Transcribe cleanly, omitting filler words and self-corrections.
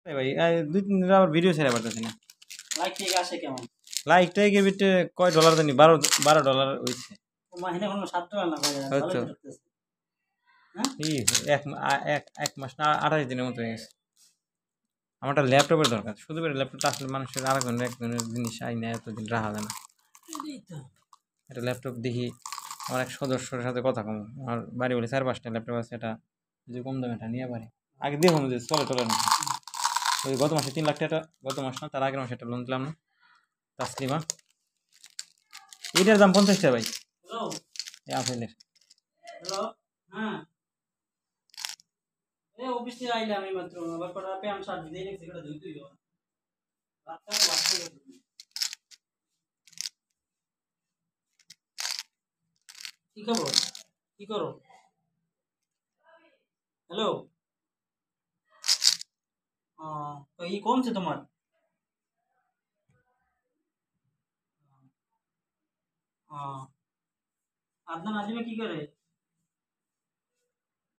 তাই ভাই দুই তিন দিন আবার ভিডিও ছেড়ে পারতেছি না। লাইক ঠিক আসে কেমন? লাইক টাইকের ভিতরে কয় ডলার জানি, 12 ডলার হয়েছে। মাহিনে কোনো $7 না ভাই, ভালোই হয়তো তো ঢুকতেছে। হ্যাঁ ই এক মাস না 28 দিনের মতো হয়ে গেছে। আমার একটা ল্যাপটপের দরকার, শুধু করে ল্যাপটপটা আসলে মানুষের একজনের জিনিস আইনা এতদিন রাখা যায় না। এটাই তো। একটা ল্যাপটপ দেখি, আমার এক সদস্যর সাথে কথা কম, আমার বাড়ি বলে 4-5টা ল্যাপটপ আছে, এটা যদি কম দামে এটা নিয়ে পারি আগে দেখুন যে চলে টলে না। ওই গত মাসে 3 লাখ টাকা, গত মাস না তার আগের মাসে একটা লোন দিলাম না তাসলিমা, এটার দাম 50 টাকা ভাই। হ্যালো এই আপেলের। হ্যালো। হ্যাঁ এই অফিস থেকে আইলাম এই মাত্র, আবার কটা প্যান্ট শার্ট দিয়ে রেখেছি, সেটা ধুইতেই হবে। রাস্তা বাচ্চা গেছে। কি খবর? কি করো? হ্যালো। ই কমছে তোমার? আদনান আজিমে কি করে?